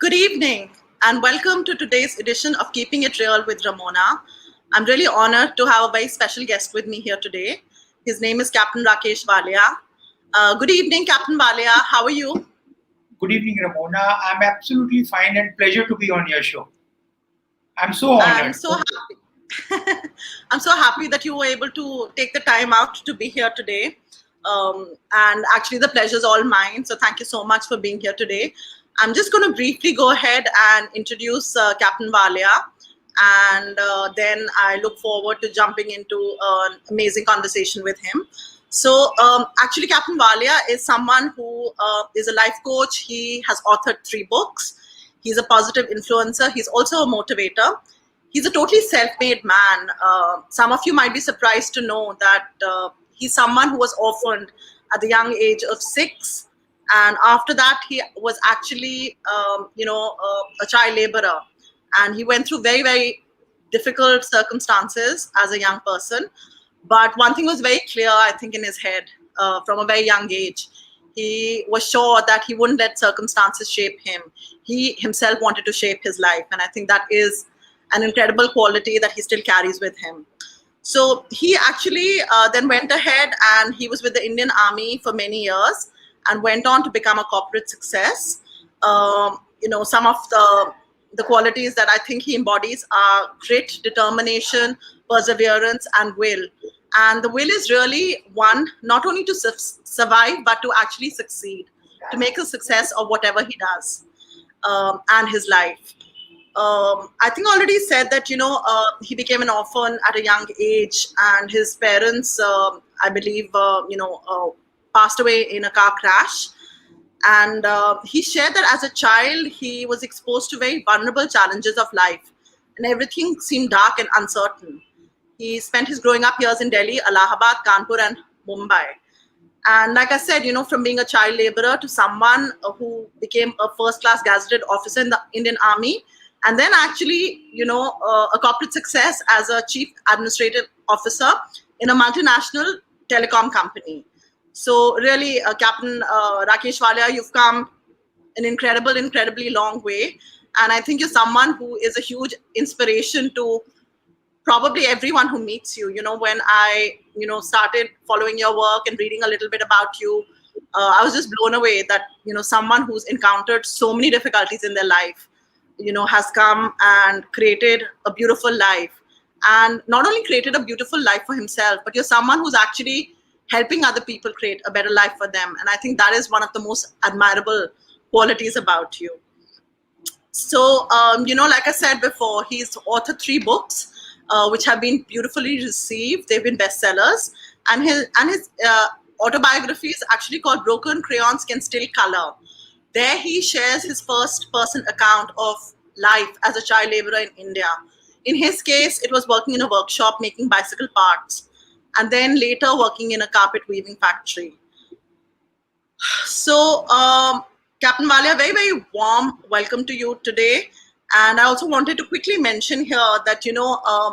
Good evening and welcome to today's edition of Keeping It Real with Rammona. I'm really honored to have a very special guest with me here today. His name is Captain Rakesh Walia. Good evening, Captain Walia. How are you? Good evening, Rammona. I'm absolutely fine and pleasure to be on your show. I'm so I'm honored. so happy. I'm so happy that you were able to take the time out to be here today. And actually, the pleasure is all mine. So thank you so much for being here today. I'm just going to briefly go ahead and introduce Captain Walia. And then I look forward to jumping into an amazing conversation with him. So, actually, Captain Walia is someone who is a life coach. He has authored 3 books. He's a positive influencer. He's also a motivator. He's a totally self-made man. Some of you might be surprised to know that he's someone who was orphaned at the young age of 6. And after that, he was actually, a child laborer. And he went through very, very difficult circumstances as a young person. But one thing was very clear, I think, in his head from a very young age. He was sure that he wouldn't let circumstances shape him. He himself wanted to shape his life. And I think that is an incredible quality that he still carries with him. So he actually then went ahead and he was with the Indian Army for many years and went on to become a corporate success. Some of the qualities that I think he embodies are grit, determination, perseverance, and will. And the will is really one, not only to survive, but to actually succeed, to make a success of whatever he does and his life. I think I already said that, he became an orphan at a young age and his parents, I believe, passed away in a car crash. And he shared that as a child, he was exposed to very vulnerable challenges of life and everything seemed dark and uncertain. He spent his growing up years in Delhi, Allahabad, Kanpur, and Mumbai. And like I said, from being a child laborer to someone who became a first-class gazetted officer in the Indian Army, and then actually, a corporate success as a chief administrative officer in a multinational telecom company. So really, Captain Rakesh Walia, you've come an incredibly long way. And I think you're someone who is a huge inspiration to probably everyone who meets you. When I, started following your work and reading a little bit about you, I was just blown away that, someone who's encountered so many difficulties in their life, has come and created a beautiful life. And not only created a beautiful life for himself, but you're someone who's actually helping other people create a better life for them. And I think that is one of the most admirable qualities about you. So, like I said before, he's authored 3 books, which have been beautifully received. They've been bestsellers. And his autobiography is actually called Broken Crayons Can Still Color. There he shares his first-person account of life as a child laborer in India. In his case, it was working in a workshop making bicycle parts, and then later working in a carpet weaving factory. So, Captain Walia, very, very warm welcome to you today. And I also wanted to quickly mention here that,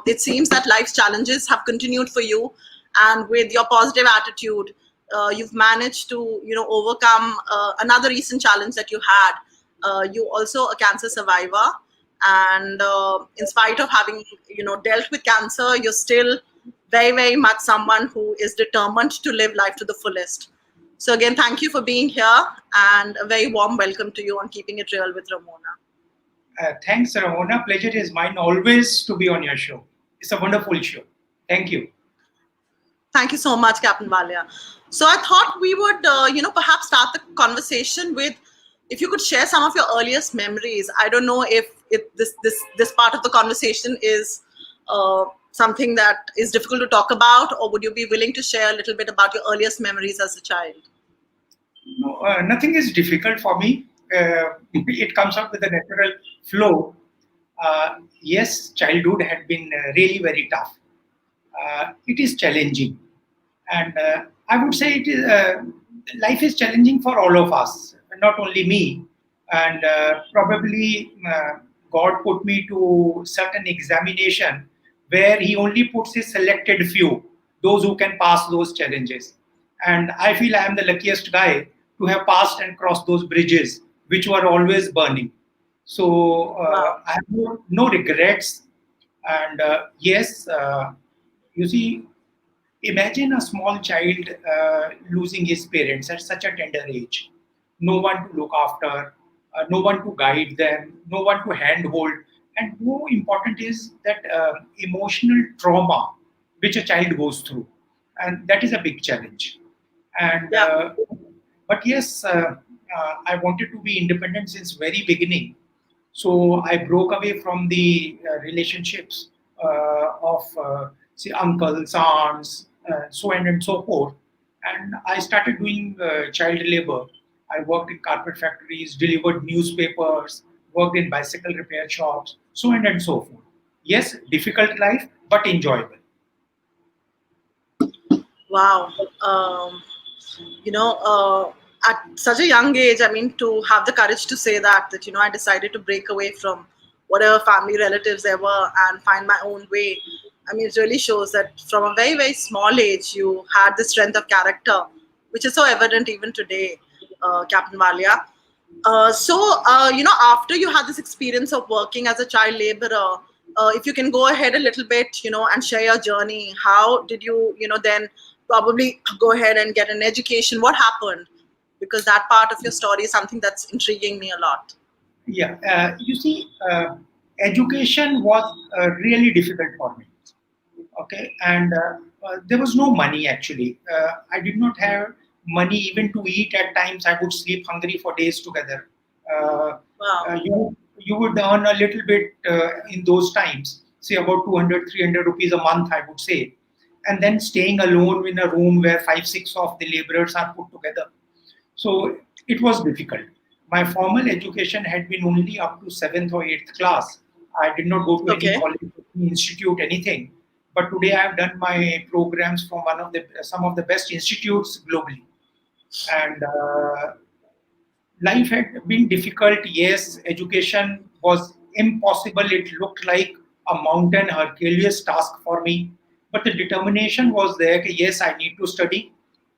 it seems that life's challenges have continued for you. And with your positive attitude, you've managed to, overcome another recent challenge that you had. You also a cancer survivor. And in spite of having, dealt with cancer, you're still very, very much someone who is determined to live life to the fullest. So again, thank you for being here and a very warm welcome to you on Keeping It Real with Rammona. Thanks, Rammona. Pleasure is mine always to be on your show. It's a wonderful show. Thank you. Thank you so much, Captain Walia. So I thought we would, perhaps start the conversation with, if you could share some of your earliest memories. I don't know if this part of the conversation is something that is difficult to talk about, or would you be willing to share a little bit about your earliest memories as a child? No, nothing is difficult for me. It comes out with a natural flow. Yes, childhood had been really very tough. It is challenging. And I would say it is, life is challenging for all of us, not only me. And probably God put me to certain examination where he only puts his selected few, those who can pass those challenges. And I feel I am the luckiest guy to have passed and crossed those bridges, which were always burning. So Wow. I have no regrets. And yes, you see, imagine a small child losing his parents at such a tender age. No one to look after, no one to guide them, no one to handhold. And more important is that emotional trauma which a child goes through. And that is a big challenge. And Yeah. but yes, I wanted to be independent since very beginning. So I broke away from the relationships of say uncles, aunts, so on and so forth, and I started doing child labor. I worked in carpet factories, delivered newspapers, worked in bicycle repair shops, so on and so forth. Yes, difficult life, but enjoyable. Wow. You know, at such a young age, I mean, to have the courage to say that, I decided to break away from whatever family relatives there were and find my own way. I mean, it really shows that from a very, very small age, you had the strength of character, which is so evident even today, Captain Walia. After you had this experience of working as a child laborer, if you can go ahead a little bit, and share your journey, how did you, then probably go ahead and get an education? What happened? Because that part of your story is something that's intriguing me a lot. Yeah, you see, education was really difficult for me. Okay, and there was no money actually. I did not have money even to eat. At times I would sleep hungry for days together. uh, Wow. you would earn a little bit in those times, say about 200, 300 rupees a month, I would say, and then staying alone in a room where 5, 6 of the laborers are put together. So it was difficult. My formal education had been only up to 7th or 8th class. I did not go to any Okay. college, any institute, anything. But today I have done my programs from one of the some of the best institutes globally. And life had been difficult. Yes, education was impossible. It looked like a mountain, Herculean task for me. But the determination was there. That yes, I need to study,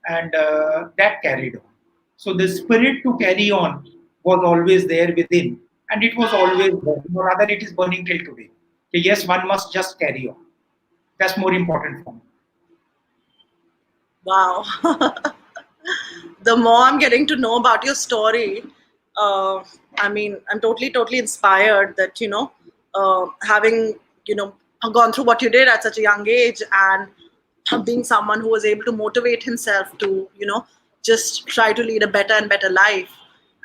and that carried on. So the spirit to carry on was always there within, and it was always burning, or rather, it is burning till today. Okay, yes, one must just carry on. That's more important for me. Wow. The more I'm getting to know about your story, uh, I mean, I'm totally, totally inspired that, having, gone through what you did at such a young age and being someone who was able to motivate himself to, just try to lead a better and better life,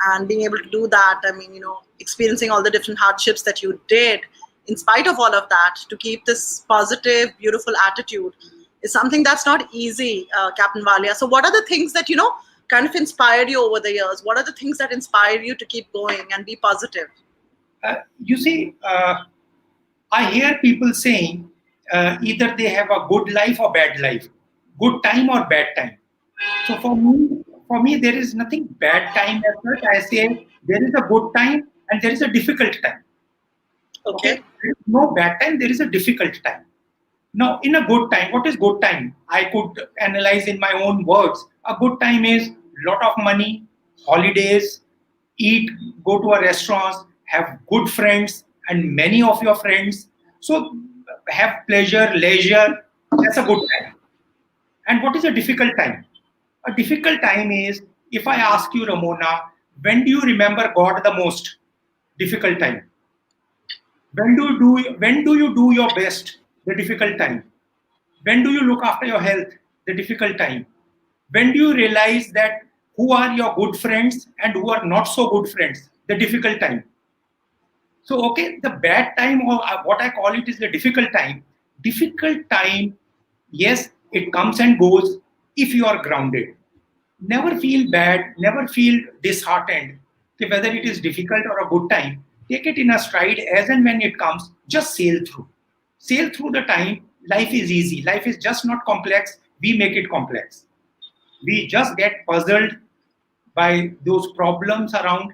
and being able to do that. I mean, experiencing all the different hardships that you did, in spite of all of that, to keep this positive, beautiful attitude is something that's not easy, Captain Walia. So, what are the things that, kind of inspired you over the years? What are the things that inspire you to keep going and be positive? You see, I hear people saying either they have a good life or bad life, good time or bad time. So for me, there is nothing bad time as such. I say there is a good time and there is a difficult time. Okay, Okay. there is no bad time. There is a difficult time. Now, in a good time, what is good time? I could analyze in my own words. A good time is lot of money, holidays, eat, go to a restaurant, have good friends, and many of your friends. So have pleasure, leisure. That's a good time. And what is a difficult time? A difficult time is if I ask you, Ramona, when do you remember God the most? Difficult time. When do you do your best? The difficult time. When do you look after your health? The difficult time. When do you realize that who are your good friends and who are not so good friends? The difficult time. So, okay, the bad time, or what I call it, is the difficult time. Difficult time, yes, it comes and goes if you are grounded. Never feel bad, never feel disheartened. Okay, whether it is difficult or a good time, take it in a stride as and when it comes, just sail through. Sail through the time. Life is easy. Life is just not complex. We make it complex. We just get puzzled by those problems around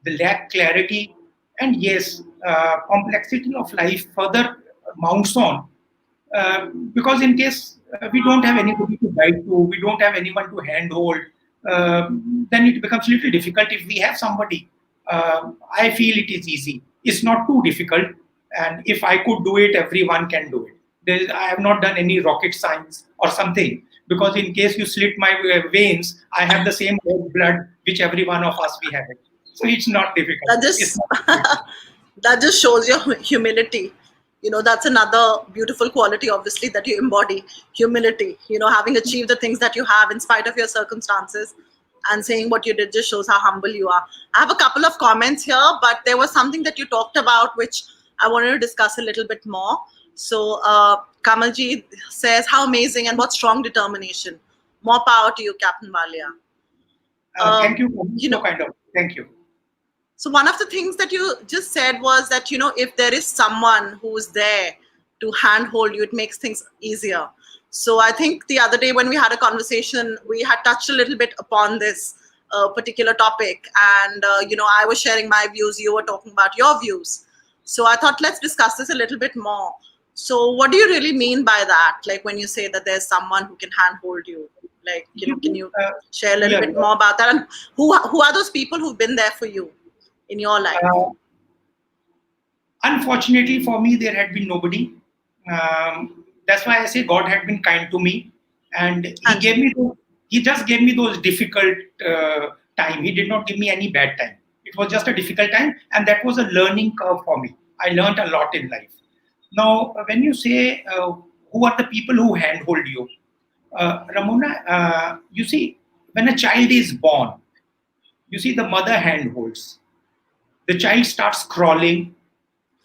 the lack clarity, and yes, complexity of life further mounts on because in case we don't have anybody to guide to, we don't have anyone to handhold, then it becomes a little difficult. If we have somebody, I feel it is easy. It's not too difficult, and if I could do it, everyone can do it. I have not done any rocket science or something, because in case you slit my veins, I have the same red blood which every one of us we have it. So it's not difficult. That It's just not difficult. that just shows your humility. That's another beautiful quality, obviously, that you embody: humility. Having achieved the things that you have in spite of your circumstances, and saying what you did just shows how humble you are. I have a couple of comments here, but there was something that you talked about which I wanted to discuss a little bit more. So Kamalji says, how amazing and what strong determination. More power to you, Captain Walia. Thank um, you. you So know kind of. Thank you. So one of the things that you just said was that, if there is someone who's there to handhold you, it makes things easier. So I think the other day when we had a conversation, we had touched a little bit upon this particular topic, and I was sharing my views, you were talking about your views. So I thought, let's discuss this a little bit more. So what do you really mean by that? Like, when you say that there's someone who can handhold you, like, can you share a little Yeah. bit more about that, and who are those people who've been there for you in your life? Uh, Unfortunately for me, there had been nobody. That's why I say God had been kind to me, and Anji. He just gave me those difficult time. He did not give me any bad time. It was just a difficult time, and that was a learning curve for me. I learned a lot in life. Now, when you say who are the people who handhold you, Ramona, you see, when a child is born, you see the mother handholds. The child starts crawling,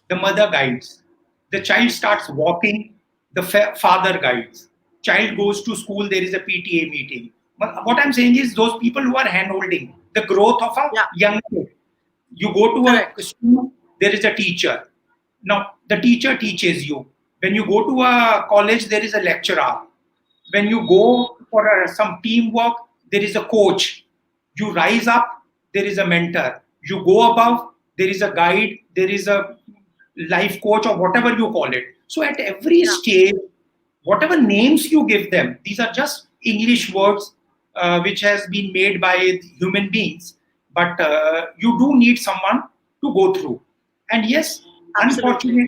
the mother guides. The child starts walking, the father guides. Child goes to school, there is a PTA meeting. But what I'm saying is those people who are hand holding the growth of a Yeah, young kid. You go to a correct. school, there is a teacher. Now, the teacher teaches you. When you go to a college, there is a lecturer. When you go for some teamwork, there is a coach. You rise up, there is a mentor. You go above, there is a guide, there is a life coach, or whatever you call it. So at every Yeah, stage, whatever names you give them, these are just English words which has been made by human beings. But you do need someone to go through. And yes, absolutely.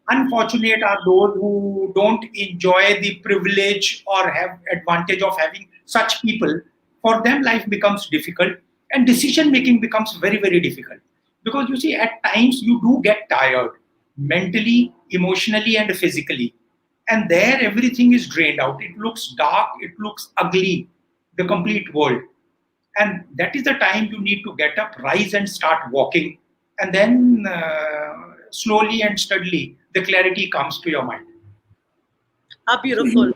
unfortunate are those who don't enjoy the privilege or have advantage of having such people. For them life becomes difficult, and decision making becomes very difficult, because you see at times you do get tired mentally, emotionally, and physically, and there everything is drained out. It looks dark, it looks ugly, the complete world. And that is the time you need to get up, rise, and start walking. And then slowly and steadily, the clarity comes to your mind. How So beautiful. you,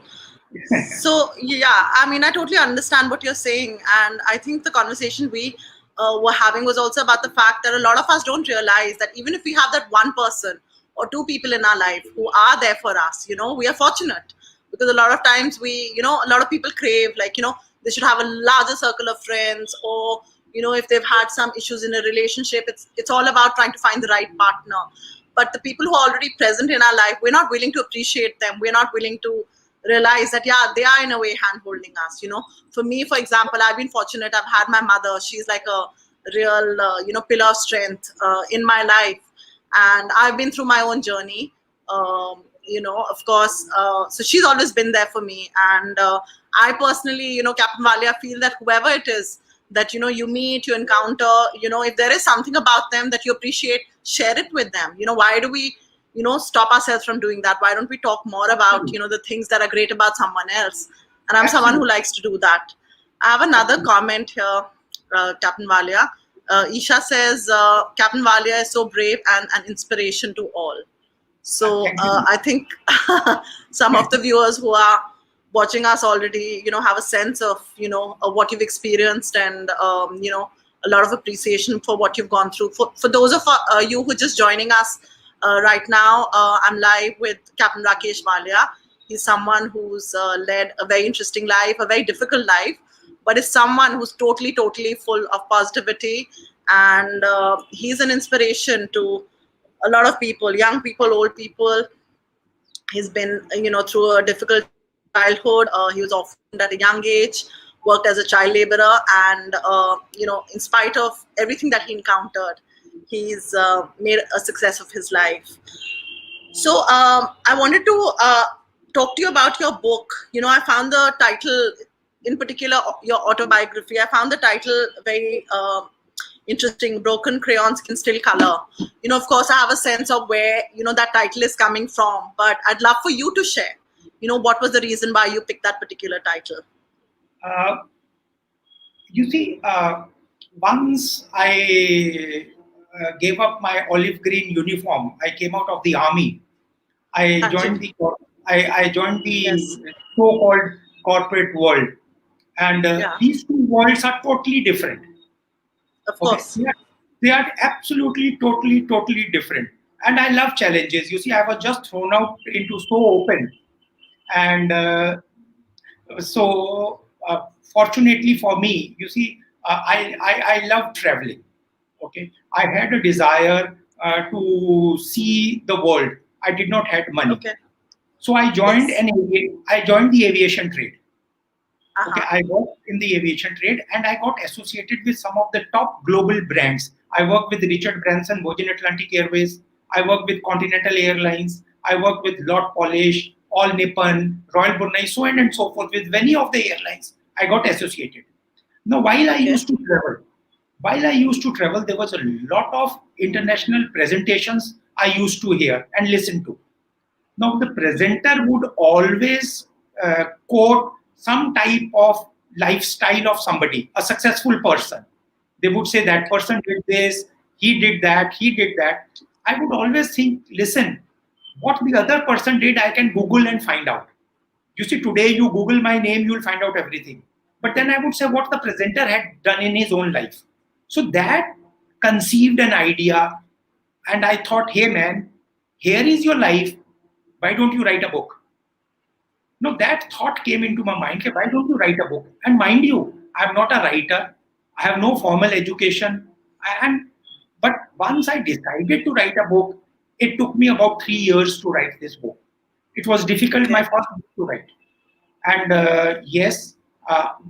So yeah, I mean, I totally understand what you're saying, and I think the conversation we were having was also about the fact that a lot of us don't realize that even if we have that one person or two people in our life who are there for us, we are fortunate, because a lot of times a lot of people crave, like, they should have a larger circle of friends, or if they've had some issues in a relationship, it's all about trying to find the right partner. But the people who are already present in our life, we're not willing to appreciate them, we're not willing to realize that, yeah, they are in a way hand holding us. For me, for example, I've been fortunate. I've had my mother. She's like a real pillar of strength in my life, and I've been through my own journey. Of course, so she's always been there for me. And I personally, Captain Walia, feel that whoever it is that you meet, you encounter, if there is something about them that you appreciate, share it with them. Why do we stop ourselves from doing that? Why don't we talk more about the things that are great about someone else? And I'm someone who absolutely, likes to do that. I have another absolutely. comment here, Captain Walia. Isha says, Captain Walia is so brave and an inspiration to all. So Thank you. I think some of the viewers who are watching us already, have a sense of, what you've experienced, and, a lot of appreciation for what you've gone through. For those of you who are just joining us right now, I'm live with Captain Rakesh Walia. He's someone who's led a very interesting life, a very difficult life, but is someone who's totally full of positivity. And he's an inspiration to a lot of people, young people, old people. He's been through a difficult childhood. He was orphaned at a young age, worked as a child laborer, and in spite of everything that he encountered, he's made a success of his life. So I wanted to talk to you about your book. I found the title, in particular, your autobiography. I found the title very interesting. Broken crayons can still color. Of course, I have a sense of where that title is coming from, but I'd love for you to share. What was the reason why you picked that particular title? Uh, you see, once I gave up my olive green uniform, I came out of the army. I joined Tragedy. the I joined the Yes. so-called corporate world, and Yeah. these two worlds are totally different. Of Okay, course. they are absolutely, totally different. And I love challenges. You see, I was just thrown out into so open, and so fortunately for me, you see, I love traveling. Okay, I had a desire to see the world. I did not have money, Okay. so Yes. I joined the aviation trade. Uh Okay, huh. I worked in the aviation trade and I got associated with some of the top global brands. I worked with Richard Branson, Virgin Atlantic Airways. I worked with Continental Airlines. I worked with Lot Polish, All Nippon, Royal Brunei, so on and so forth. With many of the airlines, I got associated. Now, Okay. while I used to travel, there was a lot of international presentations I used to hear and listen to. Now, the presenter would always quote some type of lifestyle of somebody, a successful person. They would say that Okay. person did this, he did that. I would always think, listen, what the other person did, I can Google and find out. You see, today you Google my name, you'll find out everything. But then I would say what the presenter had done in his own life. So that conceived an idea, and I thought, hey man, here is your life. Why don't you write a book? No, that thought came into my mind. Why don't you write a book? And mind you, I'm not a writer. I have no formal education. And but once I decided to write a book, it took me about 3 years to write this book. It was difficult, my Okay. first book to write. And yes,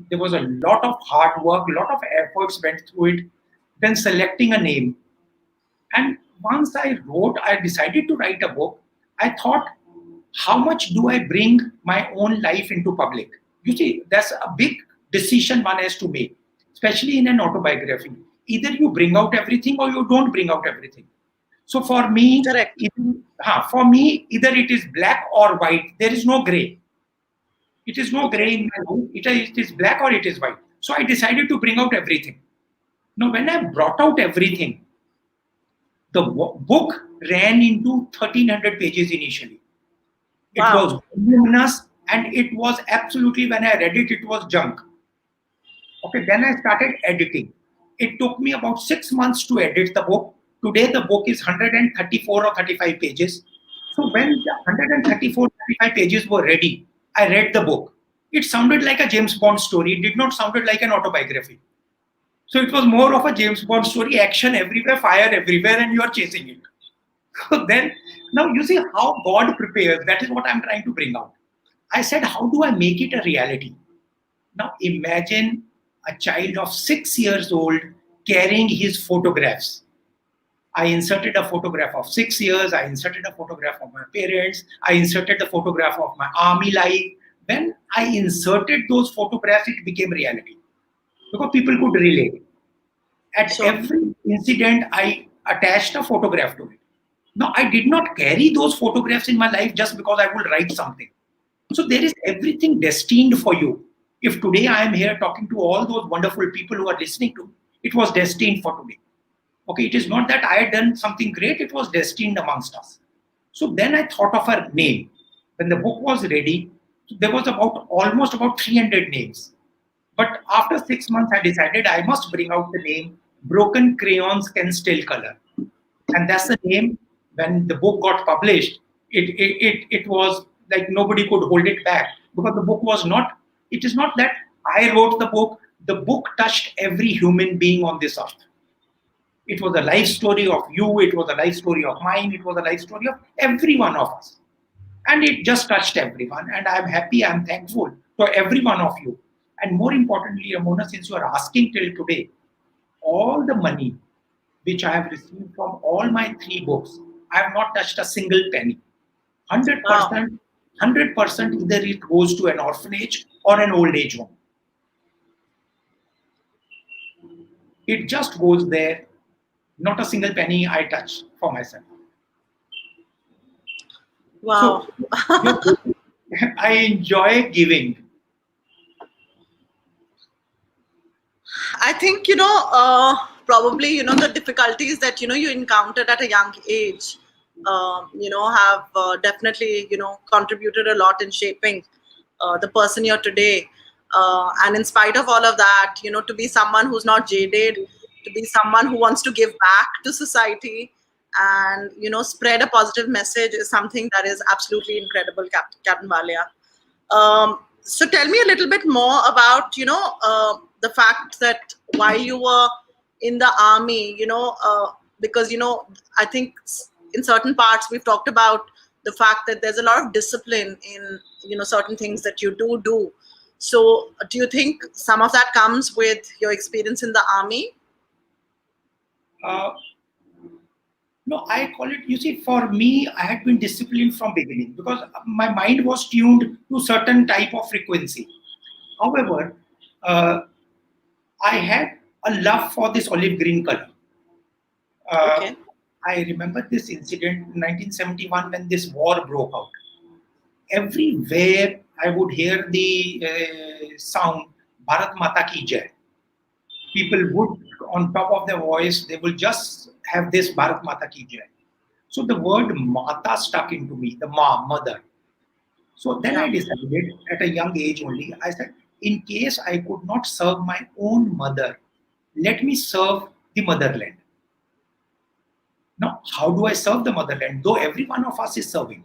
there was a lot of hard work, a lot of efforts went through it. Then selecting a name. And once I decided to write a book. I thought, how much do I bring my own life into public? You see, that's a big decision one has to make, especially in an autobiography. Either you bring out everything or you don't bring out everything. So Correct. for me, either it is black or white. There is no gray. It is no Okay. gray in my life. It is black or it is white. So I decided to bring out everything. Now, when I brought out everything, the book ran into 1300 pages initially. It Wow. was voluminous and it was absolutely, when I read it, it was junk. Okay, then I started editing. It took me about 6 months to edit the book. Today, the book is 134 or 35 pages. So, when the 134, 35 pages were ready, I read the book. It sounded like a James Bond story. It did not sound like an autobiography. So, it was more of a James Bond story, action everywhere, fire everywhere, and you are chasing it. So then, now you see how God prepares. That is what I'm trying to bring out. I said, how do I make it a reality? Now imagine a child of 6 years old carrying his photographs. I inserted a photograph of 6 years. I inserted a photograph of my parents. I inserted the photograph of my army life. When I inserted those photographs, it became reality because people could relate. At Sure. every incident, I attached a photograph to it. Now, I did not carry those photographs in my life just because I would write something. So, there is everything destined for you. If today I am here talking to all those wonderful people who are listening to, it was destined for today. Okay, it is not that I had done something great, it was destined amongst us. So then I thought of a name. When the book was ready, there was about almost about 300 names. But after 6 months, I decided I must bring out the name Broken Crayons Can Still Color. And that's the name. When the book got published, it was like nobody could hold it back because the book was not, it is not that I wrote the book touched every human being on this earth. It was a life story of you, it was a life story of mine, it was a life story of every one of us. And it just touched everyone. And I'm happy, I'm thankful to every one of you. And more importantly, Rammona, since you are asking till today, all the money which I have received from all my three books, I have not touched a single penny. Wow. 100%, 100% either it goes to an orphanage or an old age home. It just goes there. Not a single penny I touch for myself. Wow. So I enjoy giving. I think, probably, the difficulties that, you encountered at a young age, have definitely, contributed a lot in shaping the person you're today. And in spite of all of that, to be someone who's not jaded, to be someone who wants to give back to society and, spread a positive message is something that is absolutely incredible, Captain Walia. So tell me a little bit more about the fact that while you were in the army, because I think in certain parts we've talked about the fact that there's a lot of discipline in certain things that you do. So do you think some of that comes with your experience in the army? Uh, no, I call it, you see, for me, I had been disciplined from beginning because my mind was tuned to certain type of frequency. However, uh, I had a love for this olive green color. Uh, Okay. I remember this incident in 1971 when this war broke out. Everywhere I would hear the sound Bharat Mata Ki Jai. People would, on top of their voice, they will just have this Bharat Mata Ki Jai. So the word Mata stuck into me, the mother. So then I Yeah. decided at a young age only, I said, in case I could not serve my own mother, let me serve the motherland. Now, how do I serve the motherland? Though every one of us is serving.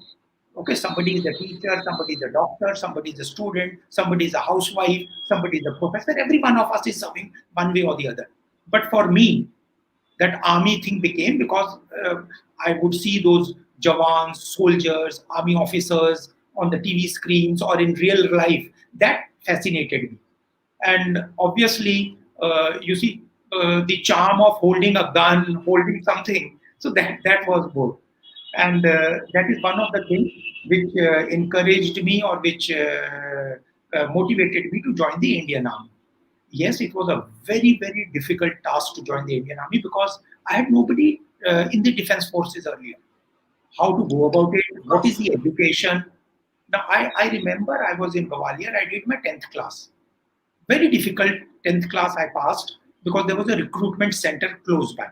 Okay, somebody is a teacher, somebody is a doctor, somebody is a student, somebody is a housewife, somebody is a professor. Every one of us is serving one way or the other. But for me, that army thing became because I would see those jawans, soldiers, army officers on the TV screens or in real life. That fascinated me. And obviously, you see the charm of holding a gun, holding something. So that was good, and that is one of the things which encouraged me or which motivated me to join the Indian Army. Yes, it was a very difficult task to join the Indian Army because I had nobody in the defense forces earlier. How to go about it? What is the education? Now I remember I was in Gwalior. I did my 10th class. Very difficult 10th class I passed because there was a recruitment center close by.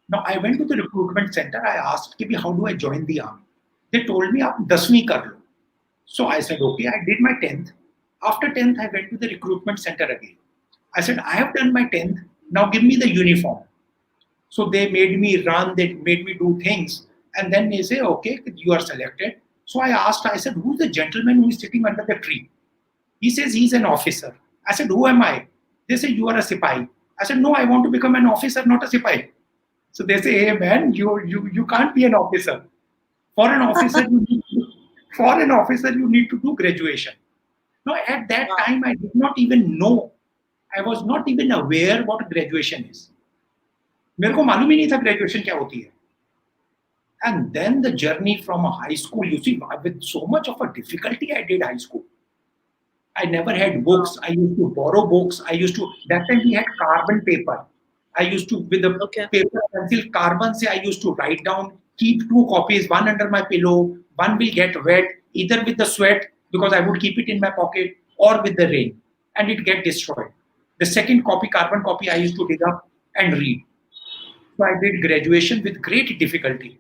Now I went to the recruitment center. I asked, "Ki, how do I join the army?" They told me, "Aap 10वीं kar lo." So I said, "Okay." I did my 10th. After 10th, I went to the recruitment center again. I said, "I have done my 10th. Now give me the uniform." So they made me run. They made me do things, and then they say, "Okay, you are selected." So I asked. I said, "Who's the gentleman who is sitting under the tree?" He says he's an officer. I said, "Who am I?" They say, "You are a sipai." I said, "No, I want to become an officer, not a sipai." So they say, "Hey man, you can't be an officer. For an officer, for an officer, you need to do graduation." No, at that Wow. time, I did not even know. I was not even aware what graduation is. मेरे को मालूम ही नहीं था graduation क्या होती है. And then the journey from a high school, you see, with so much of a difficulty, I did high school. I never had Wow. books. I used to borrow books. I used to, that time we had carbon paper. I used to, with the Okay. paper pencil carbon, say I used to write down, keep two copies, one under my pillow, one will get wet, either with the sweat, because I would keep it in my pocket, or with the rain, and it get destroyed. The second copy, carbon copy, I used to dig up and read. So I did graduation with great difficulty.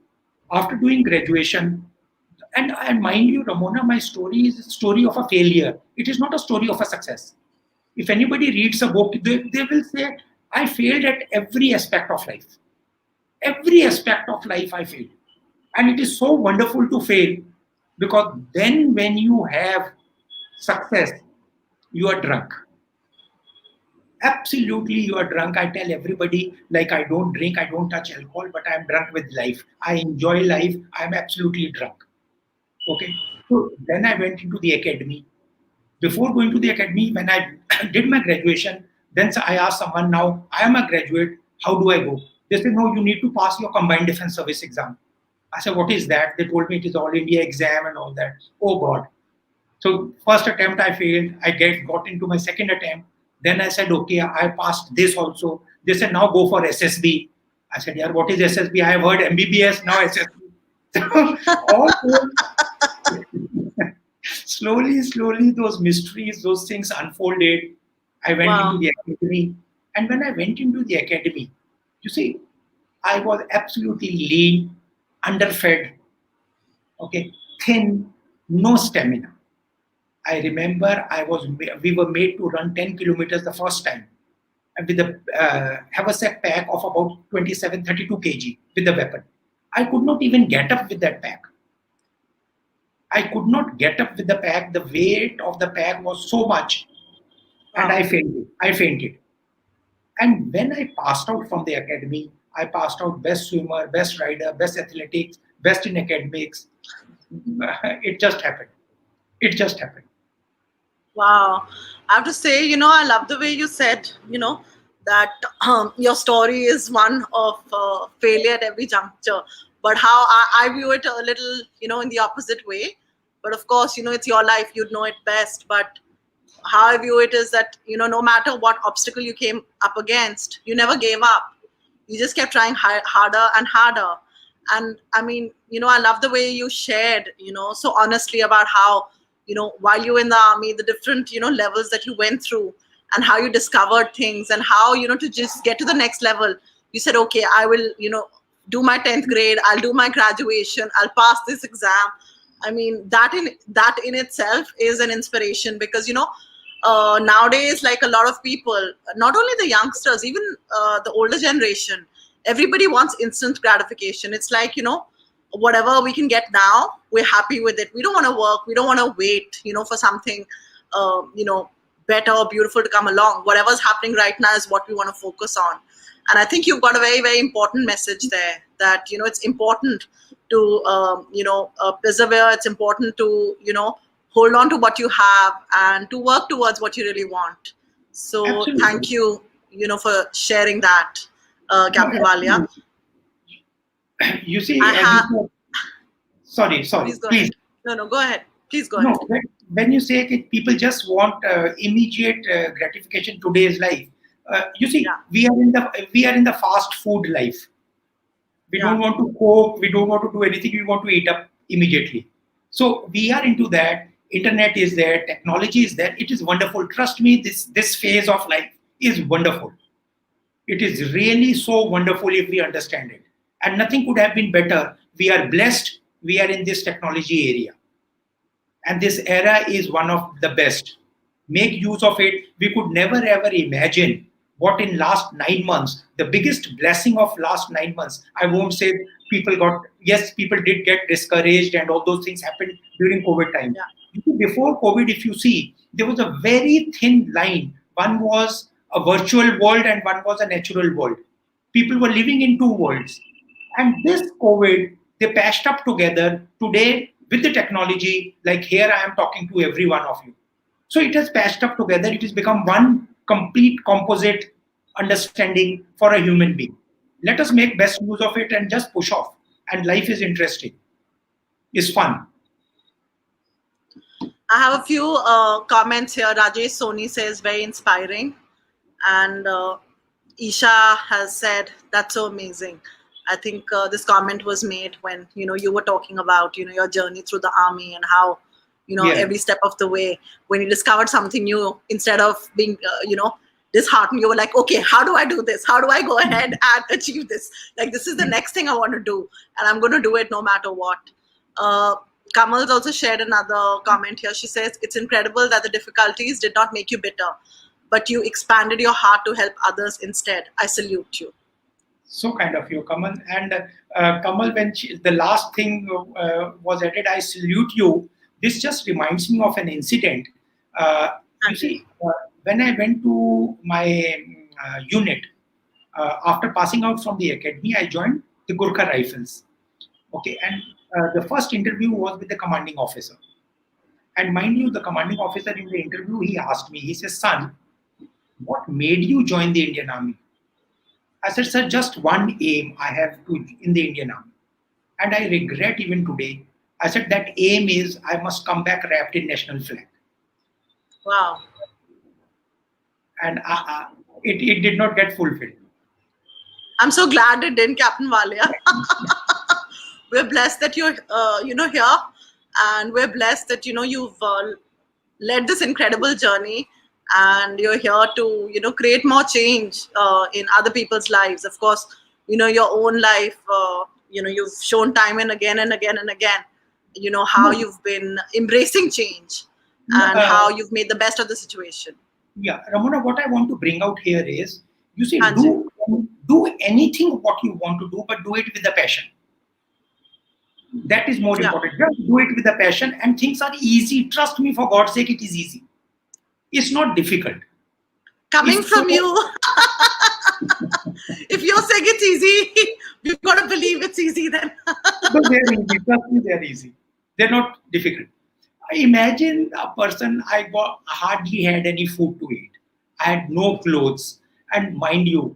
After doing graduation, and mind you, Rammona, my story is a story of a failure. It is not a story of a success. If anybody reads a book, they will say, I failed at every aspect of life. Every aspect of life I failed. And it is so wonderful to fail because then when you have success, you are drunk. Absolutely, you are drunk. I tell everybody, like, I don't drink, I don't touch alcohol, but I'm drunk with life. I enjoy life. I'm absolutely drunk. Okay. So then I went into the academy. Before going to the academy, when I did my graduation, then I asked someone, now I am a graduate, how do I go? They said, no, you need to pass your combined defense service exam. I said, what is that? They told me it is all India exam and all that. Oh God. So first attempt I failed. I got into my second attempt. Then I said, okay, I passed this also. They said, now go for SSB. I said, yeah, what is SSB? I have heard MBBS, now SSB. So all slowly, those mysteries, those things unfolded. I went into Wow. the academy. And when I went into the academy, you see, I was absolutely lean, underfed, okay, thin, no stamina. I remember we were made to run 10 kilometers the first time and with a haversack pack of about 27, 32 kg with the weapon. I could not even get up with that pack. I could not get up with the pack. The weight of the pack was so much, and Wow. I fainted. I fainted. And when I passed out from the academy, I passed out best swimmer, best rider, best athletics, best in academics. It just happened. It just happened. Wow. I have to say, I love the way you said, that your story is one of failure at every juncture. But how I view it a little, in the opposite way. But of course, it's your life, you'd know it best. But how I view it is that, no matter what obstacle you came up against, you never gave up. You just kept trying harder and harder. And I mean, I love the way you shared, so honestly about how, while you were in the army, the different, levels that you went through and how you discovered things and how, to just get to the next level. You said, okay, I will, do my 10th grade, I'll do my graduation, I'll pass this exam. I mean, that in itself is an inspiration because nowadays, like a lot of people, not only the youngsters, even the older generation, everybody wants instant gratification. It's like whatever we can get now, we're happy with it. We don't want to work. We don't want to wait, for something, better or beautiful to come along. Whatever's happening right now is what we want to focus on. And I think you've got a very, very important message there that, it's important to, persevere. It's important to, hold on to what you have and to work towards what you really want. So Absolutely. thank you, for sharing that, No, Captain Walia. absolutely. You see, I as you have, said, sorry, please go ahead. please. No, no, go ahead. Please go ahead. No, when you say that people just want immediate gratification today's life, you see, Yeah, we are in the fast food life. We yeah, don't want to cook. We don't want to do anything. We want to eat up immediately. So we are into that. Internet is there. Technology is there. It is wonderful. Trust me, this phase of life is wonderful. It is really so wonderful if we understand it. And nothing could have been better. We are blessed. We are in this technology area. And this era is one of the best. Make use of it. We could never ever imagine what in last 9 months, the biggest blessing of last 9 months. I won't say people got, yes, people did get discouraged and all those things happened during COVID time. yeah, Before COVID, if you see, there was a very thin line. One was a virtual world and one was a natural world. People were living in two worlds. And this COVID, they patched up together today with the technology. Like here, I am talking to every one of you. So it has patched up together. It has become one complete composite understanding for a human being. Let us make best use of it and just push off. And life is interesting. It's fun. I have a few comments here. Rajesh Soni says very inspiring, and Isha has said that's so amazing. I think this comment was made when you were talking about your journey through the army and how Yeah. every step of the way when you discovered something new, instead of being disheartened, you were like, okay, how do I do this? How do I go ahead and achieve this? Like this is the next thing I want to do, and I'm going to do it no matter what. Uh, Kamal's also shared another comment here. She says, it's incredible that the difficulties did not make you bitter, but you expanded your heart to help others instead. I salute you. So kind of you, Kamal. And Kamal, when the last thing was added, I salute you. This just reminds me of an incident. You Thank you. see, when I went to my unit, after passing out from the academy, I joined the Gurkha Rifles. Okay, and the first interview was with the commanding officer. And mind you, the commanding officer in the interview, he asked me, he says, son, what made you join the Indian Army? I said, sir, just one aim I have to in the Indian Army. And I regret even today. I said that aim is I must come back wrapped in national flag. Wow. And it did not get fulfilled. I'm so glad it didn't, Captain Walia. We're blessed that you're, here, and we're blessed that you've led this incredible journey, and you're here to create more change in other people's lives. Of course, your own life. You've shown time and again and again and again. How No, you've been embracing change no, and how you've made the best of the situation. yeah, Ramona, what I want to bring out here is, you see, Anji. do anything what you want to do, but do it with a passion. That is more Yeah. important. Just do it with a passion, and things are easy. Trust me, for God's sake, it is easy. It's not difficult. Coming It's so from you, if you're saying it's easy, we've got to believe it's easy then. but they're easy. Trust me, they're easy. They're not difficult. I imagine a person I hardly had any food to eat. I had no clothes, and mind you,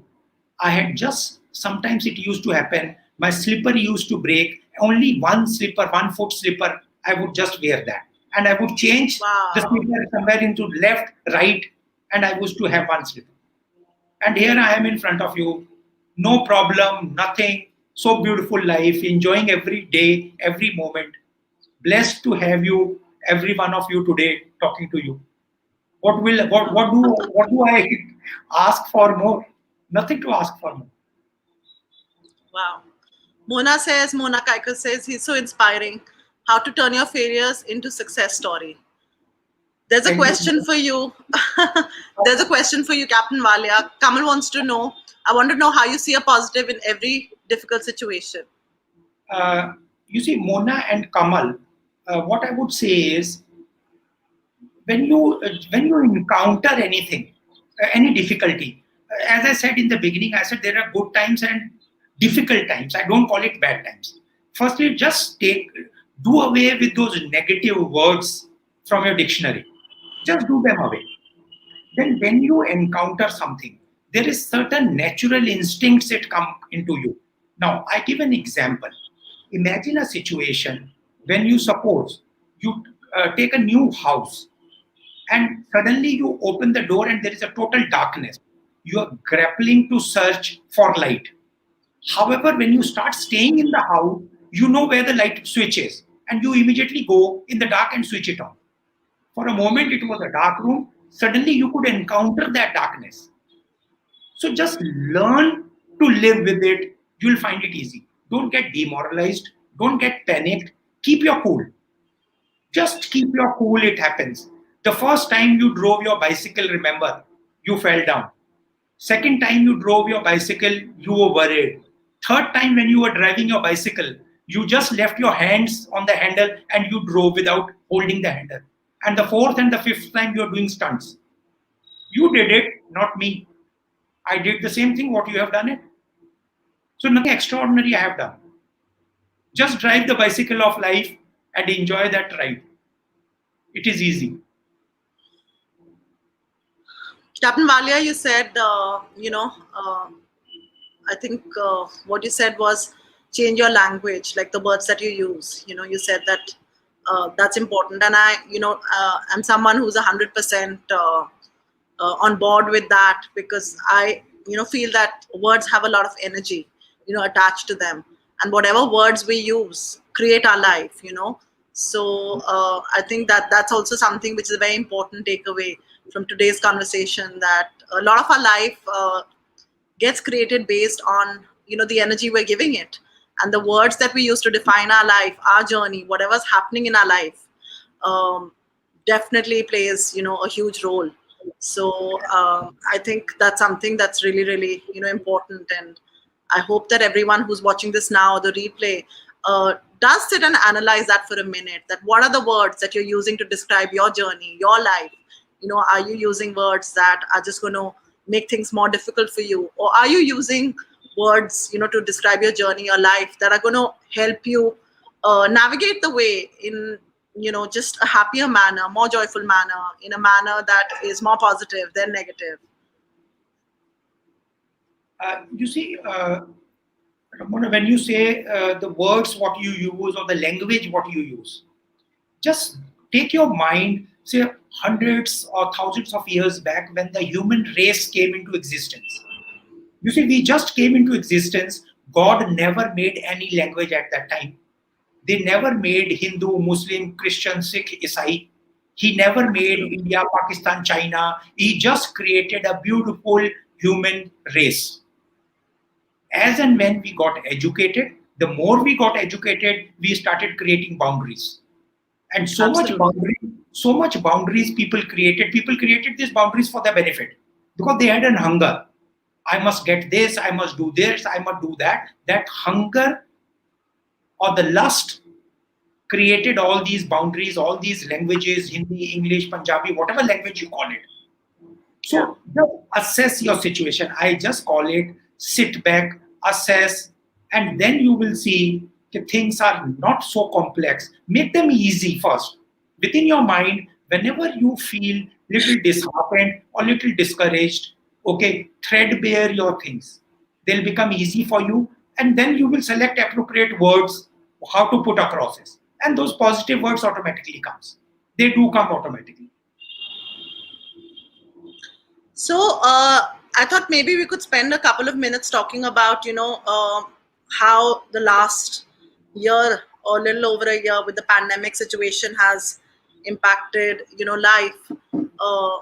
I had just sometimes it used to happen. My slipper used to break. Only one slipper, 1 foot slipper. I would just wear that, and I would change the Wow. slipper somewhere into left, right, and I used to have one slipper. And here I am in front of you, no problem, nothing. So beautiful life, enjoying every day, every moment. Blessed to have you, every one of you today, talking to you. What do I ask for more? Nothing to ask for more. Wow. Mona Kaikal says, he's so inspiring. How to turn your failures into success story. There's a Thank you. question for you. There's a question for you, Captain Walia. Kamal wants to know. I want to know how you see a positive in every difficult situation. Uh, you see, Mona and Kamal, what I would say is when you encounter anything, any difficulty, as I said in the beginning, I said there are good times and difficult times. I don't call it bad times. Firstly, just do away with those negative words from your dictionary. Just do them away. Then when you encounter something, there is certain natural instincts that come into you. Now I give an example. Imagine a situation when you suppose you take a new house, and suddenly you open the door and there is a total darkness. You are grappling to search for light. However, when you start staying in the house, you know where the light switch is, and you immediately go in the dark and switch it on. For a moment it was a dark room, suddenly you could encounter that darkness. So just learn to live with it. You'll find it easy. Don't get demoralized. Don't get panicked. Keep your cool. Just keep your cool. It happens. The first time you drove your bicycle, remember, you fell down. Second time you drove your bicycle, you were worried. Third time when you were driving your bicycle, you just left your hands on the handle and you drove without holding the handle. And the fourth and the fifth time you're doing stunts. You did it, not me. I did the same thing what you have done it. So nothing extraordinary I have done. Just drive the bicycle of life and enjoy that ride. It is easy. Captain Walia, you said, I think what you said was change your language, like the words that you use. You said that that's important, and I'm someone who's 100% on board with that, because I, feel that words have a lot of energy, attached to them, and whatever words we use create our life. So I think that that's also something which is a very important takeaway from today's conversation, that a lot of our life gets created based on the energy we're giving it, and the words that we use to define our life, our journey, whatever's happening in our life, um, definitely plays a huge role. So I think that's something that's really really important, and I hope that everyone who's watching this now, the replay, does sit and analyze that for a minute, that what are the words that you're using to describe your journey, your life. Are you using words that are just going to make things more difficult for you, or are you using words to describe your journey, your life, that are going to help you navigate the way in just a happier manner, more joyful manner, in a manner that is more positive than negative? You see, Rammona, when you say the words what you use or the language what you use, just take your mind, say hundreds or thousands of years back when the human race came into existence. You see, we just came into existence. God never made any language at that time. They never made Hindu, Muslim, Christian, Sikh, Isai. He never made India, Pakistan, China. He just created a beautiful human race. As and when we got educated, the more we got educated, we started creating boundaries. And Absolutely. so much boundaries people created these boundaries for their benefit because they had an hunger. I must get this, I must do this, I must do that. That hunger or the lust created all these boundaries, all these languages, Hindi, English, Punjabi, whatever language you call it. Yeah. So just assess your situation. I just call it sit back, assess, and then you will see that things are not so complex. Make them easy first. Within your mind, whenever you feel little disheartened or little discouraged, okay, threadbare your things. They'll become easy for you, and then you will select appropriate words how to put across this. And those positive words automatically comes. They do come automatically. So I thought maybe we could spend a couple of minutes talking about, how the last year or a little over a year with the pandemic situation has impacted, life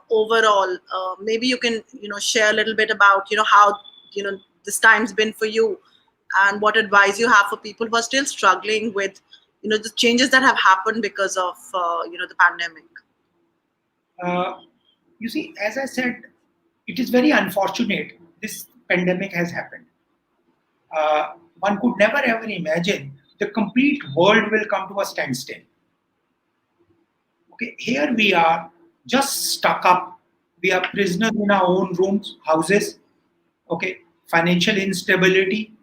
overall. Maybe you can, share a little bit about, how, this time's been for you, and what advice you have for people who are still struggling with, the changes that have happened because of, the pandemic. Uh, you see, as I said, it is very unfortunate this pandemic has happened. One could never ever imagine the complete world will come to a standstill. Okay, here we are just stuck up. We are prisoners in our own rooms, houses. Okay, financial instability,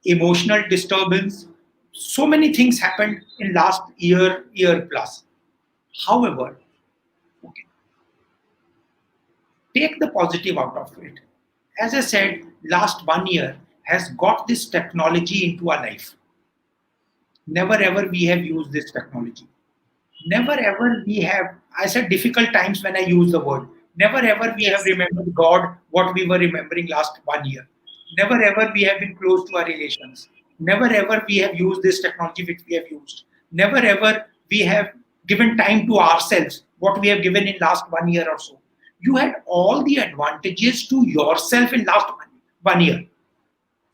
emotional disturbance. So many things happened in last year plus. However, okay, take the positive out of it. As I said, last 1 year has got this technology into our life. Never ever we have used this technology. Never ever we have, I said difficult times when I use the word. Never ever we have Yes. remembered God what we were remembering last 1 year. Never ever we have been close to our relations. Never ever we have used this technology which we have used. Never ever we have given time to ourselves what we have given in last 1 year or so. You had all the advantages to yourself in last 1 year.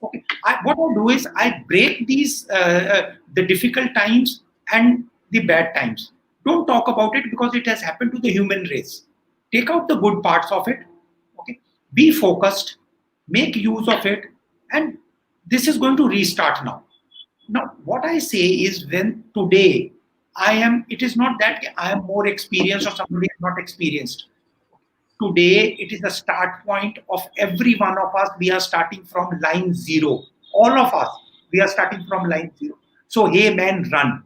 Okay. What I do is I break these the difficult times and the bad times. Don't talk about it because it has happened to the human race. Take out the good parts of it. Okay. Be focused. Make use of it, and this is going to restart now. Now, what I say is when today I am. It is not that I am more experienced or somebody is not experienced. Today it is the start point of every one of us. We are starting from line zero. All of us, we are starting from line zero. So hey man, run.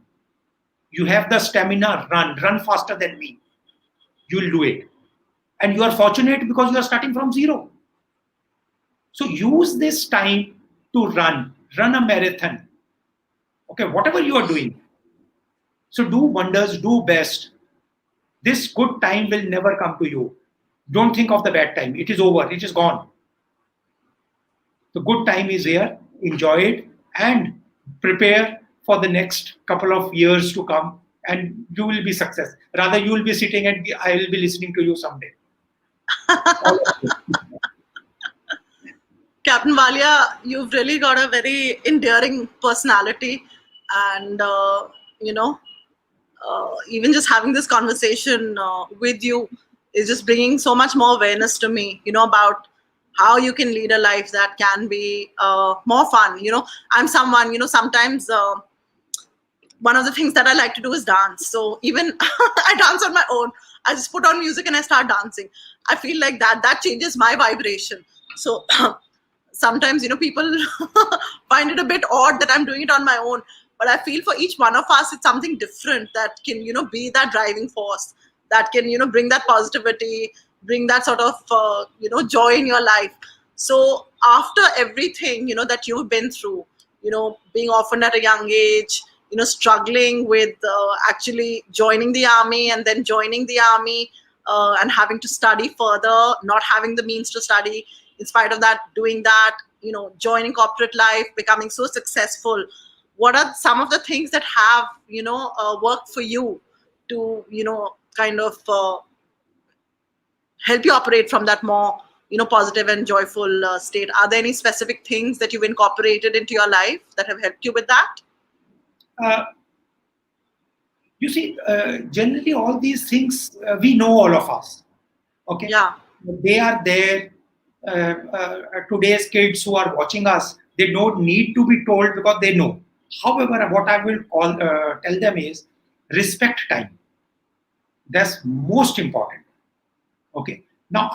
You have the stamina, run faster than me. You'll do it. And you are fortunate because you are starting from zero. So use this time to run a marathon. Okay, whatever you are doing. So do wonders, do best. This good time will never come to you. Don't think of the bad time. It is over, it is gone. The good time is here. Enjoy it and prepare for the next couple of years to come, and you will be success. Rather, you will be sitting and I will be listening to you someday. All of you. Captain Walia, you've really got a very endearing personality, and even just having this conversation with you is just bringing so much more awareness to me. About how you can lead a life that can be more fun. I'm someone. Sometimes. One of the things that I like to do is dance. So even I dance on my own. I just put on music and I start dancing. I feel like that changes my vibration. So sometimes people find it a bit odd that I'm doing it on my own, But I feel for each one of us, it's something different that can, be that driving force, that can, bring that positivity, bring that sort of, joy in your life. So after everything, that you've been through, being orphaned at a young age, struggling with actually joining the army, and then joining the army, and having to study further, not having the means to study, in spite of that, doing that, joining corporate life, becoming so successful. What are some of the things that have, worked for you to, kind of help you operate from that more, positive and joyful state? Are there any specific things that you've incorporated into your life that have helped you with that? Uh, you see, generally all these things we know, all of us. Okay, Yeah. they are there. Today's kids who are watching us, they don't need to be told because they know. However, what I will tell them is respect time. That's most important. Okay. Now,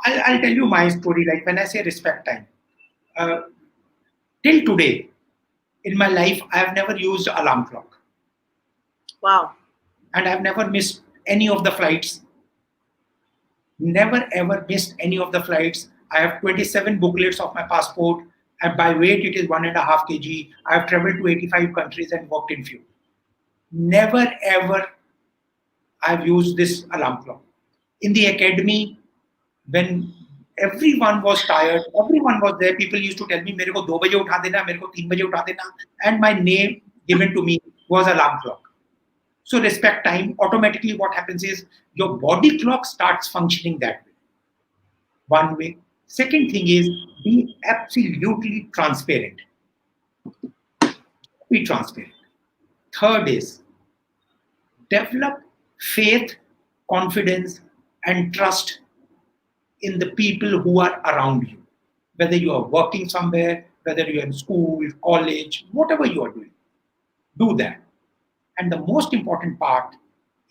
I'll tell you my story. Like when I say respect time, uh, till today in my life, I have never used alarm clock, Wow. and I've never missed any of the flights. Never ever missed any of the flights. I have 27 booklets of my passport, and by weight it is 1.5 kg. I have traveled to 85 countries and worked in few. Never ever I've used this alarm clock. In the academy, when everyone was tired, everyone was there. People used to tell me, "मेरे को 2 बजे उठा देना, मेरे को 3 बजे उठा देना," and my name given to me was alarm clock. So respect time. Automatically, what happens is your body clock starts functioning that way. One way. Second thing is be absolutely transparent. Be transparent. Third is develop faith, confidence, and trust in the people who are around you. Whether you are working somewhere, whether you're in school, college, whatever you are doing, do that. And the most important part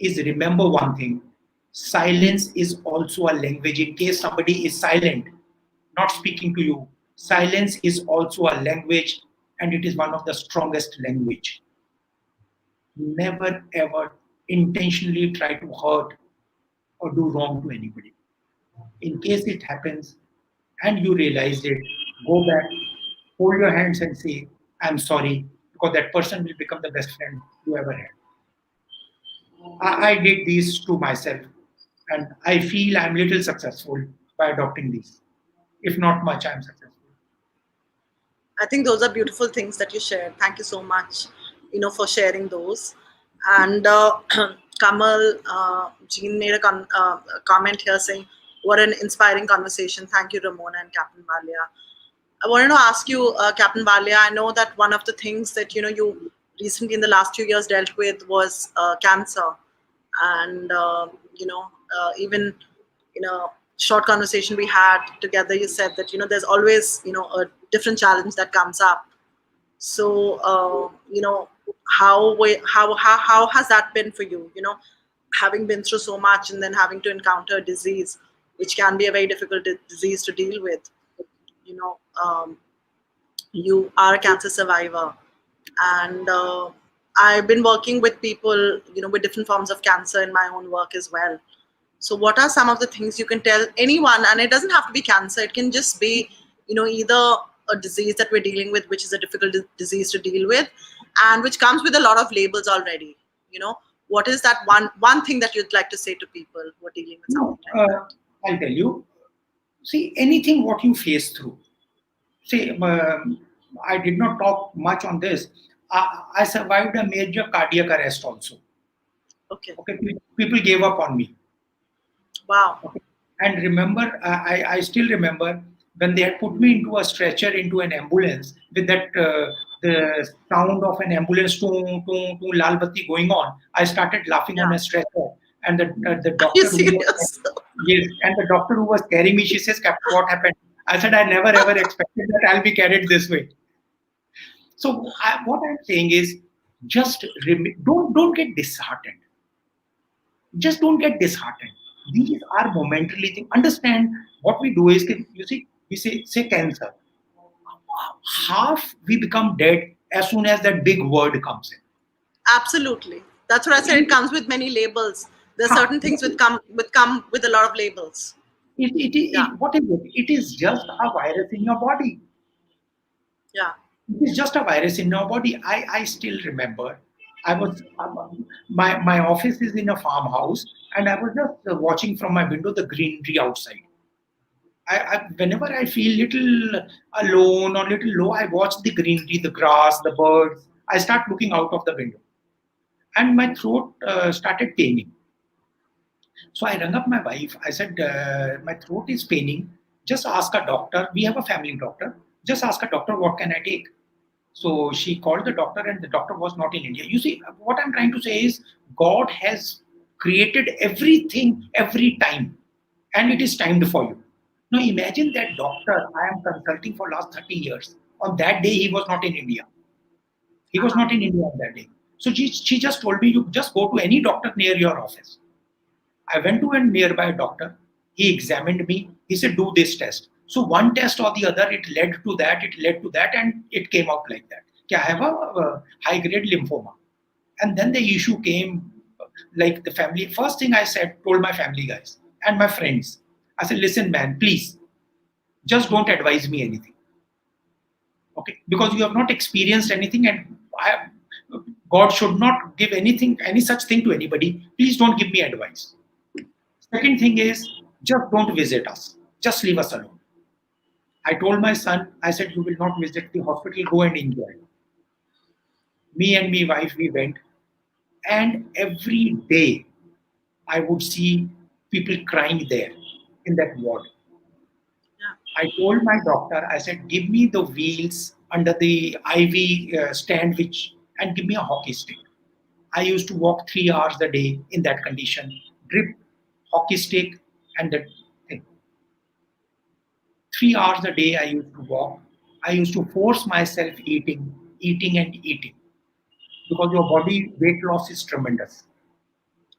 is remember one thing: silence is also a language. In case somebody is silent, not speaking to you, silence is also a language, and it is one of the strongest language. Never ever intentionally try to hurt or do wrong to anybody. In case it happens and you realize it, go back, hold your hands and say, I'm sorry, because that person will become the best friend you ever had. I did these to myself, and I feel I'm little successful by adopting these. If not much, I'm successful. I think those are beautiful things that you shared. Thank you so much, for sharing those. And Kamal, Jean made a comment here saying, "What an inspiring conversation. Thank you, Ramona and Captain Walia." I wanted to ask you, Captain Walia. I know that one of the things that you recently in the last few years dealt with was cancer, and even in a short conversation we had together, you said that there's always a different challenge that comes up. So how has that been for you? Having been through so much and then having to encounter a disease, which can be a very difficult disease to deal with. You know, you are a cancer survivor, and I've been working with people, with different forms of cancer in my own work as well. So, what are some of the things you can tell anyone? And it doesn't have to be cancer; it can just be, either a disease that we're dealing with, which is a difficult disease to deal with, and which comes with a lot of labels already. What is that one thing that you'd like to say to people who are dealing with No, something like that? I'll tell you. See, anything what you face through. See, I did not talk much on this. I survived a major cardiac arrest also. Okay. Okay, people gave up on me. Wow. Okay. And remember, I still remember when they had put me into a stretcher, into an ambulance, with that the sound of an ambulance, toom, toom, toom, lal batti going on. I started laughing on Yeah. a stretcher, and the Are you doctor who was, serious? yes, and the doctor who was carrying me, she says, "Captain, what happened?" I said, "I never ever expected that I'll be carried this way." So what I'm saying is, just don't get disheartened. Just don't get disheartened. These are momentarily things. Understand what we do is, you see, we say cancer. Half we become dead as soon as that big word comes in. Absolutely. That's what I said. It comes with many labels. There are Huh. certain things with a lot of labels. Yeah. What is it? It is just a virus in your body. Yeah. It is just a virus in your body. I still remember. I was my office is in a farmhouse, and I was just watching from my window the greenery outside. Whenever I feel little alone or little low, I watch the greenery, the grass, the birds. I start looking out of the window, and my throat started paining. So I rang up my wife. I said, my throat is paining. Just ask a doctor. We have a family doctor. Just ask a doctor, what can I take? So she called the doctor, and the doctor was not in India. You see, what I'm trying to say is God has created everything every time, and it is timed for you. Now imagine that doctor I am consulting for last 30 years. On that day, he was not in India. He was Uh-huh. not in India on that day. So she just told me, you just go to any doctor near your office. I went to a nearby doctor. He examined me. He said, do this test. So one test or the other, it led to that, and it came out like that. I have a high grade lymphoma. And then the issue came like the family. First thing I said, told my family guys and my friends. I said, listen, man, please, just don't advise me anything. Okay? Because you have not experienced anything, and God should not give anything, any such thing to anybody. Please don't give me advice. Second thing is, just don't visit us. Just leave us alone. I told my son, I said, you will not visit the hospital, go and enjoy. Me and my wife, we went, and every day I would see people crying there in that ward. Yeah. I told my doctor, I said, give me the wheels under the IV stand, and give me a hockey stick. I used to walk 3 hours a day in that condition, drip, hockey stick, and that thing. 3 hours a day I used to walk. I used to force myself eating and eating because your body weight loss is tremendous.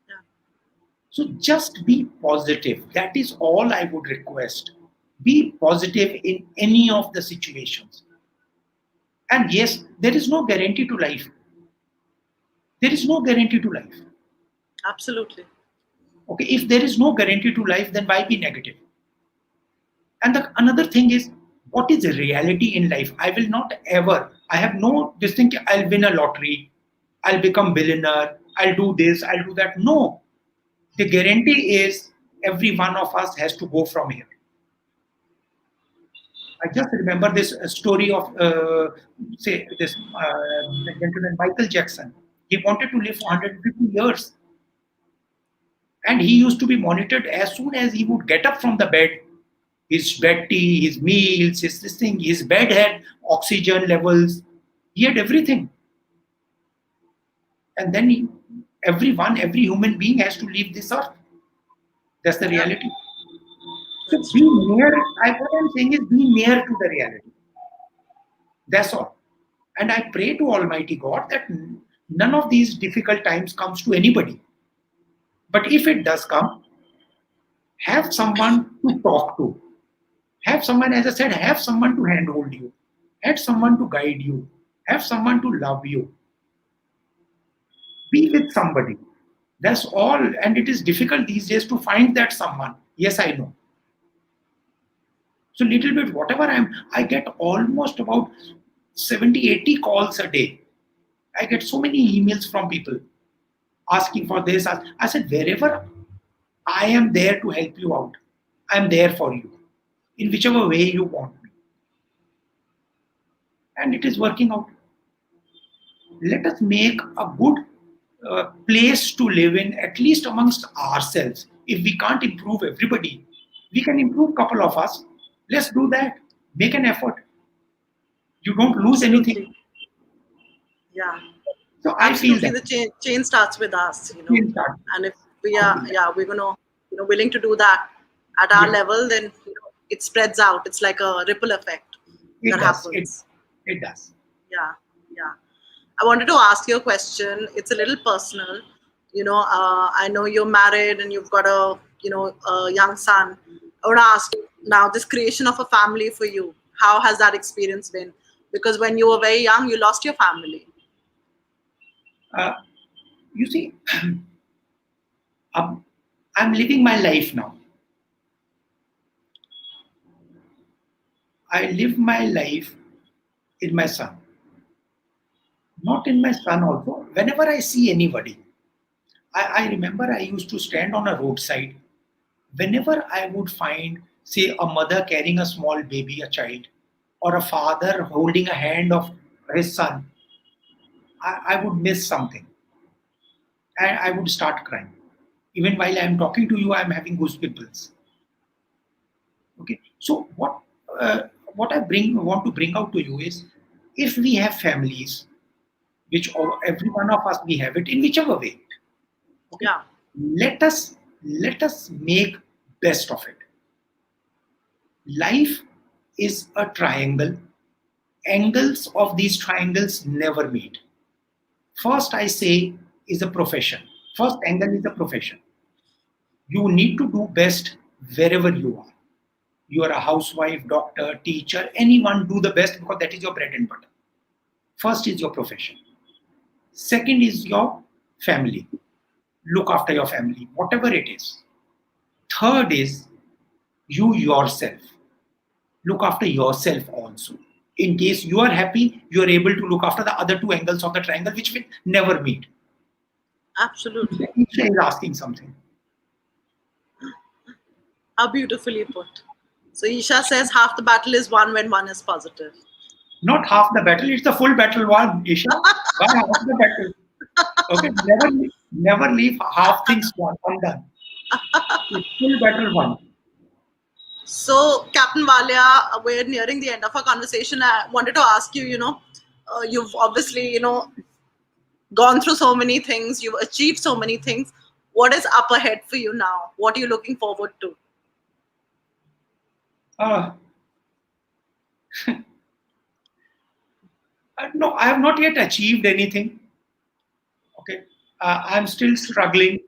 Yeah. So just be positive. That is all I would request. Be positive in any of the situations. And yes, there is no guarantee to life. There is no guarantee to life. Absolutely. Okay, if there is no guarantee to life, then why be negative? And another thing is, what is the reality in life? I will not ever, I have no this thing, I'll win a lottery, I'll become billionaire, I'll do this, I'll do that. No. The guarantee is every one of us has to go from here. I just remember this story of, say, this gentleman, Michael Jackson. He wanted to live for Yeah. 150 years. And he used to be monitored as soon as he would get up from the bed. His bed tea, his meals, his this thing, his bed had oxygen levels. He had everything. And then everyone, every human being has to leave this earth. That's the Yeah. reality. So That's be true. near, what I'm saying is be near to the reality. That's all. And I pray to Almighty God that none of these difficult times comes to anybody. But if it does come, have someone to talk to. Have someone, as I said, have someone to handhold you. Have someone to guide you. Have someone to love you. Be with somebody. That's all. And it is difficult these days to find that someone. Yes, I know. So little bit, whatever I get almost about 70, 80 calls a day. I get so many emails from people asking for this. I said, wherever I am there to help you out, I am there for you in whichever way you want me. And it is working out. Let us make a good place to live in, at least amongst ourselves. If we can't improve everybody, we can improve a couple of us. Let's do that. Make an effort. You don't lose anything. Absolutely. Yeah. So I feel Absolutely. that. The chain starts with us. We'll start. And if we are, Something like yeah, we're gonna, willing to do that at our yes, level, then it spreads out. It's like a ripple effect that it does. happens. It does. Yeah. Yeah. I wanted to ask you a question. It's a little personal. I know you're married and you've got a young son. I want to ask you now, this creation of a family for you, how has that experience been? because when you were very young, you lost your family. Uh, you see, um, I'm living my life now. I live my life in my son, not in my son also. Whenever I see anybody, I remember I used to stand on a roadside. Whenever I would find, say, a mother carrying a small baby, a child, or a father holding a hand of his son, I would miss something and I would start crying. Even while I'm talking to you, I'm having goosebumps. Okay, so uh, what I bring want to bring out to you is, if we have families, which every one of us we have it in whichever way. Okay, Yeah, let us make best of it. Life is a triangle. Angles of these triangles never meet. First, I say, is a profession. First angle is a profession. You need to do best wherever you are. You are a housewife, doctor, teacher, anyone, do the best because that is your bread and butter. First is your profession. Second is your family. Look after your family, whatever it is. Third is you yourself. Look after yourself also. In case you are happy, you are able to look after the other two angles of the triangle, which will never meet. absolutely. Isha is asking something. How beautifully put. So Isha says half the battle is won when one is positive. Not half the battle, it's the full battle won, Isha. Why half the battle? Okay, never leave half things won, undone. It's full battle won. So, Captain Walia, we're nearing the end of our conversation. I wanted to ask you, you've obviously, gone through so many things, you've achieved so many things. What is up ahead for you now? What are you looking forward to? Uh, no, I have not yet achieved anything. Okay, I'm still struggling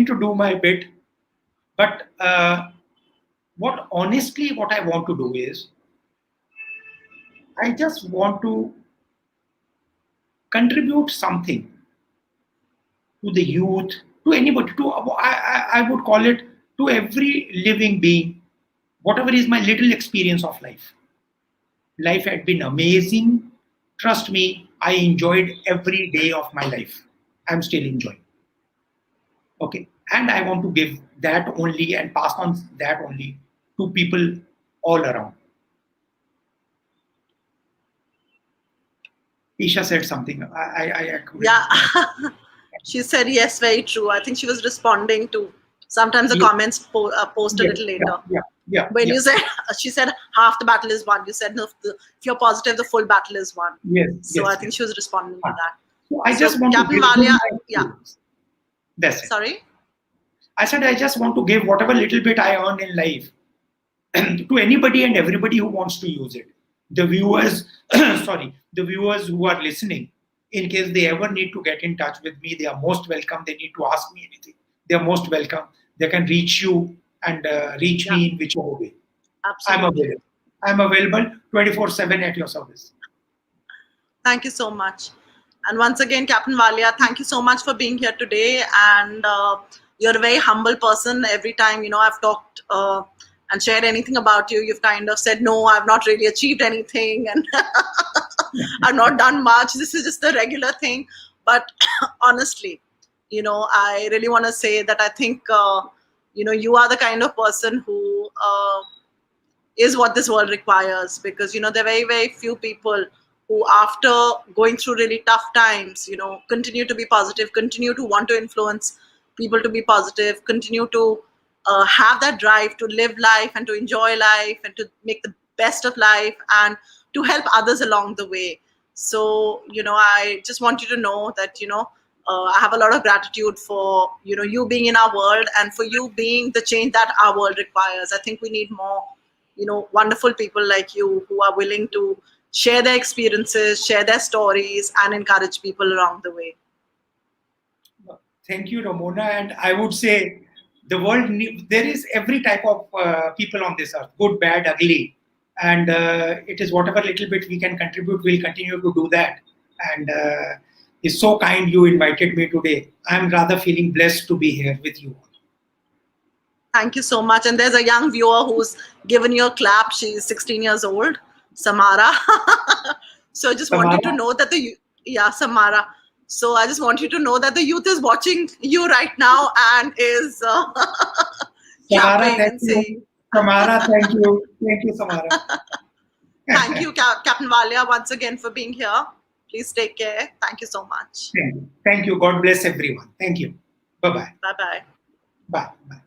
to do my bit. But what I want to do is, I just want to contribute something to the youth, to anybody, I would call it to every living being, whatever is my little experience of life. Life had been amazing. Trust me, I enjoyed every day of my life. I'm still enjoying. Okay. And I want to give that only and pass on that only to people all around. Isha said something. I agree. Yeah, she said yes, very true. I think she was responding to sometimes the Yes, comments post a yes, little yeah, later. yeah, yeah, When yeah. you said, she said half the battle is won. You said, no, if you're positive, the full battle is won. Yes, So I yes, think yes. she was responding to Fine. that. So I So just want to Captain give them Walia, my yeah, experience. That's it. sorry. I said I just want to give whatever little bit I earn in life to anybody and everybody who wants to use it. The viewers, sorry, the viewers who are listening, in case they ever need to get in touch with me, they are most welcome. They need to ask me anything. They are most welcome. They can reach you and reach Yeah, me in whichever way. I'm absolutely. available. I'm available 24/7 at your service. Thank you so much. And once again, Captain Walia, thank you so much for being here today. And you're a very humble person. Every time, I've talked and shared anything about you, you've kind of said, no, I've not really achieved anything and I've not done much. This is just a regular thing. But honestly, I really want to say that I think, you are the kind of person who is what this world requires, because there are very very few people who, after going through really tough times, continue to be positive, continue to want to influence people to be positive, continue to have that drive to live life and to enjoy life and to make the best of life and to help others along the way. So I just want you to know that I have a lot of gratitude for you being in our world and for you being the change that our world requires. I think we need more wonderful people like you who are willing to share their experiences, share their stories, and encourage people along the way. Thank you, Ramona. And I would say there is every type of people on this earth, good, bad, ugly. and it is whatever little bit we can contribute, we'll continue to do that. And it's so kind you invited me today. I'm rather feeling blessed to be here with you. Thank you so much. And there's a young viewer who's given you a clap. She's 16 years old, Samara. So I just want you to Samara, know that yeah, Samara. So I just want you to know that the youth is watching you right now and is Samara, clapping thank and you. saying, Samara, thank you, Samara. thank you, Captain Walia, once again for being here. Please take care. Thank you so much. Thank you. God bless everyone. Thank you. Bye bye. Bye bye. Bye bye.